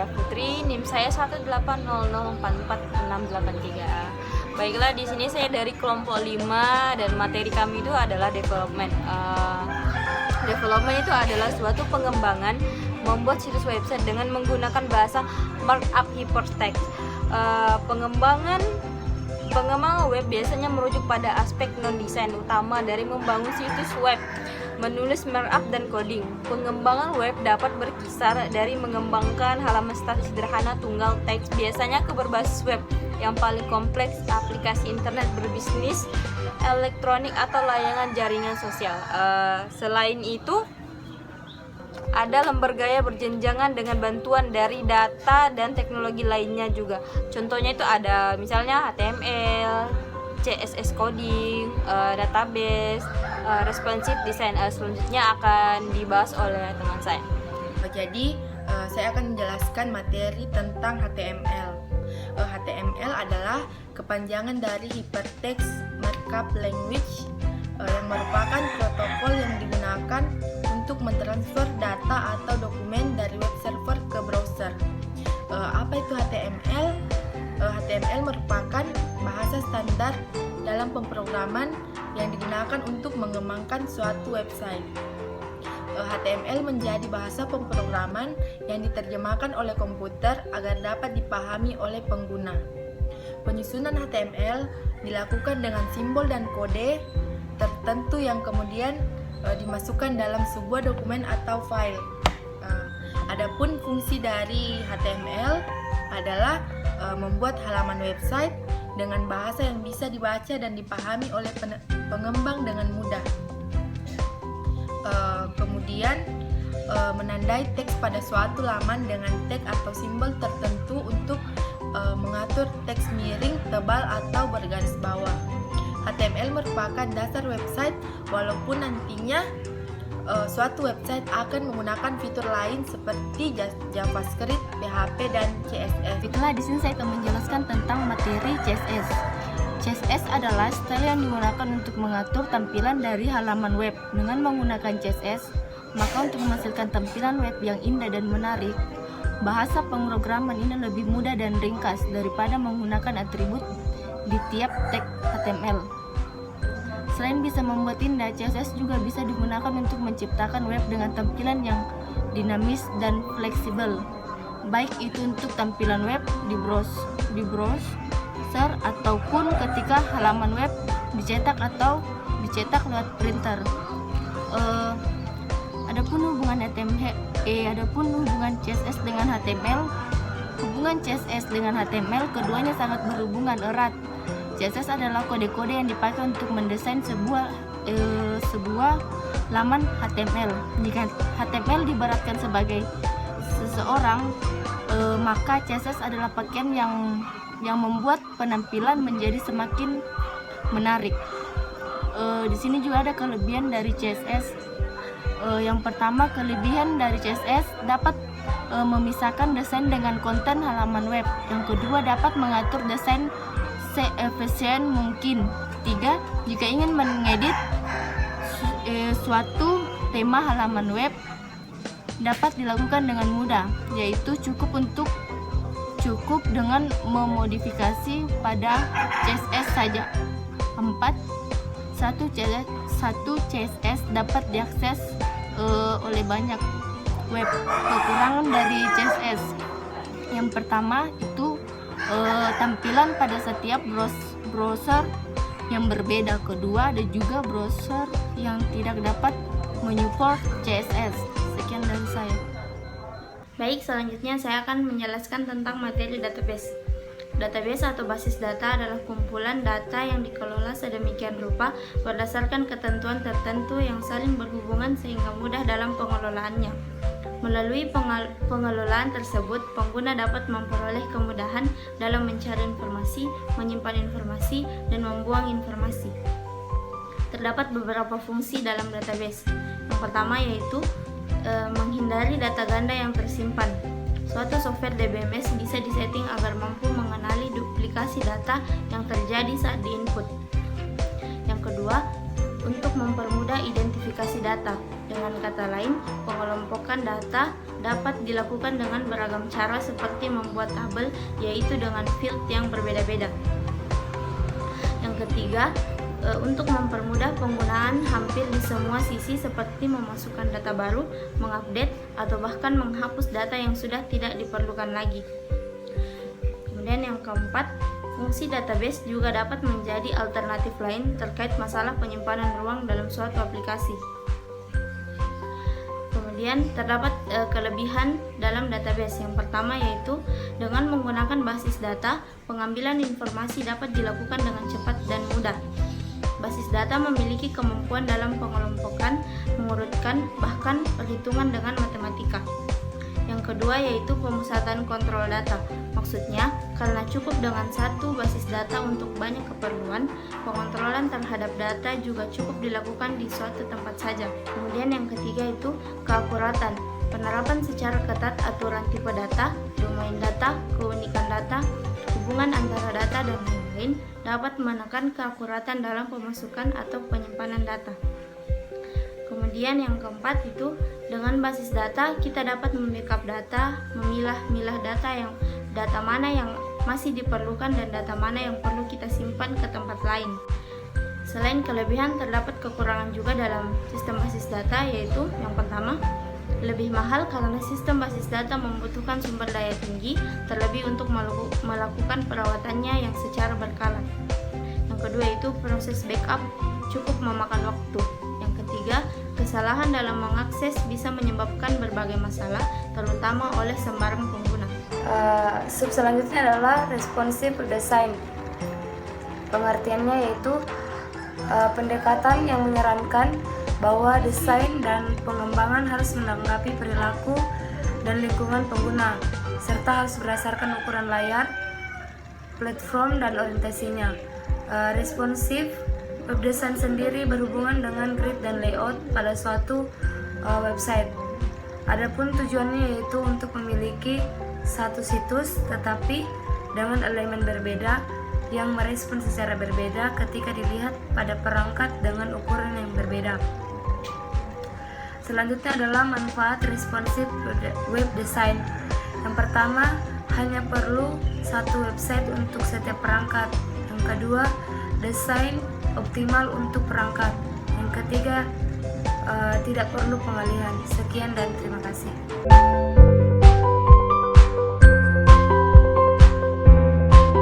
saya Putri, NIM saya 180044683. Baiklah, di sini saya dari kelompok 5 dan materi kami itu adalah development. Development itu adalah suatu pengembangan membuat situs website dengan menggunakan bahasa markup hypertext. Pengembangan web biasanya merujuk pada aspek non-desain utama dari membangun situs web, menulis markup dan coding. Pengembangan web dapat berkisar dari mengembangkan halaman statis sederhana tunggal teks, biasanya ke berbasis web yang paling kompleks, aplikasi internet berbisnis, elektronik atau layanan jaringan sosial. Selain itu, ada lembar gaya berjenjangan dengan bantuan dari data dan teknologi lainnya juga. Contohnya itu ada misalnya HTML, CSS coding, database, responsive design. Selanjutnya akan dibahas oleh teman saya. Jadi saya akan menjelaskan materi tentang HTML. HTML adalah kepanjangan dari Hypertext Markup Language, yang merupakan protokol yang digunakan untuk mentransfer data atau dokumen dari web server ke browser. Apa itu HTML? HTML merupakan bahasa standar dalam pemrograman yang digunakan untuk mengembangkan suatu website. HTML menjadi bahasa pemrograman yang diterjemahkan oleh komputer agar dapat dipahami oleh pengguna. Penyusunan HTML dilakukan dengan simbol dan kode tertentu yang kemudian dimasukkan dalam sebuah dokumen atau file. Adapun fungsi dari HTML adalah membuat halaman website dengan bahasa yang bisa dibaca dan dipahami oleh pengembang dengan mudah. Kemudian menandai teks pada suatu laman dengan tag atau simbol tertentu untuk mengatur teks miring, tebal, atau bergaris bawah. HTML merupakan dasar website, walaupun nantinya suatu website akan menggunakan fitur lain seperti JavaScript, PHP, dan CSS. Itulah di sini saya akan menjelaskan tentang materi CSS. CSS adalah style yang digunakan untuk mengatur tampilan dari halaman web. Dengan menggunakan CSS, maka untuk menghasilkan tampilan web yang indah dan menarik, bahasa pemrograman ini lebih mudah dan ringkas daripada menggunakan atribut di tiap tag HTML. Selain bisa membuat indah, CSS juga bisa digunakan untuk menciptakan web dengan tampilan yang dinamis dan fleksibel, baik itu untuk tampilan web di browser ataupun ketika halaman web dicetak atau dicetak lewat printer. Adapun hubungan CSS dengan HTML. Hubungan CSS dengan HTML keduanya sangat berhubungan erat. CSS adalah kode-kode yang dipakai untuk mendesain sebuah laman HTML. Jika HTML diibaratkan sebagai seseorang, maka CSS adalah pakaian yang membuat penampilan menjadi semakin menarik. Di sini juga ada kelebihan dari CSS. Yang pertama, kelebihan dari CSS dapat memisahkan desain dengan konten halaman web. Yang kedua, dapat mengatur desain seefisien mungkin. Tiga, jika ingin mengedit suatu tema halaman web dapat dilakukan dengan mudah, yaitu cukup dengan memodifikasi pada CSS saja. 4. Satu CSS dapat diakses oleh banyak web. Kekurangan dari CSS, yang pertama itu tampilan pada setiap browser yang berbeda. Kedua, ada juga browser yang tidak dapat menyupport CSS. Sekian dari saya. Baik, selanjutnya saya akan menjelaskan tentang materi database. Database atau basis data adalah kumpulan data yang dikelola sedemikian rupa berdasarkan ketentuan tertentu yang saling berhubungan sehingga mudah dalam pengelolaannya. Melalui pengelolaan tersebut, pengguna dapat memperoleh kemudahan dalam mencari informasi, menyimpan informasi, dan membuang informasi. Terdapat beberapa fungsi dalam database. Yang pertama yaitu menghindari data ganda yang tersimpan. Suatu software DBMS bisa disetting agar mampu mengenali duplikasi data yang terjadi saat diinput. Yang kedua, untuk mempermudah identifikasi data. Dengan kata lain, pengelompokan data dapat dilakukan dengan beragam cara seperti membuat tabel, yaitu dengan field yang berbeda-beda. Yang ketiga, untuk mempermudah penggunaan hampir di semua sisi seperti memasukkan data baru, mengupdate, atau bahkan menghapus data yang sudah tidak diperlukan lagi. Kemudian yang keempat, fungsi database juga dapat menjadi alternatif lain terkait masalah penyimpanan ruang dalam suatu aplikasi. Kemudian terdapat kelebihan dalam database. Yang pertama yaitu dengan menggunakan basis data, pengambilan informasi dapat dilakukan dengan cepat dan mudah. Basis data memiliki kemampuan dalam pengelompokan, mengurutkan, bahkan perhitungan dengan matematika. Yang kedua yaitu pemusatan kontrol data. Maksudnya, karena cukup dengan satu basis data untuk banyak keperluan, pengontrolan terhadap data juga cukup dilakukan di suatu tempat saja. Kemudian yang ketiga itu keakuratan. Penerapan secara ketat aturan tipe data, domain data, keunikan data, hubungan antara data dan lain-lain dapat menekan keakuratan dalam pemasukan atau penyimpanan data. Kemudian yang keempat itu dengan basis data kita dapat membackup data, memilah-milah data mana yang masih diperlukan dan data mana yang perlu kita simpan ke tempat lain. Selain kelebihan, terdapat kekurangan juga dalam sistem basis data, yaitu yang pertama, lebih mahal karena sistem basis data membutuhkan sumber daya tinggi, terlebih untuk melakukan perawatannya yang secara berkala. Yang kedua itu proses backup cukup memakan waktu. Yang ketiga, kesalahan dalam mengakses bisa menyebabkan berbagai masalah, terutama oleh sembarang pengguna. Sub selanjutnya adalah responsive design. Pengertiannya yaitu pendekatan yang menyarankan bahwa desain dan pengembangan harus menanggapi perilaku dan lingkungan pengguna, serta harus berdasarkan ukuran layar, platform, dan orientasinya. Responsive web design sendiri berhubungan dengan grid dan layout pada suatu website. Adapun tujuannya yaitu untuk memiliki satu situs tetapi dengan elemen berbeda yang merespon secara berbeda ketika dilihat pada perangkat dengan ukuran yang berbeda. Selanjutnya adalah manfaat responsive web design. Yang pertama, hanya perlu satu website untuk setiap perangkat. Yang kedua, desain optimal untuk perangkat. Yang ketiga, tidak perlu pengalihan. Sekian dan terima kasih.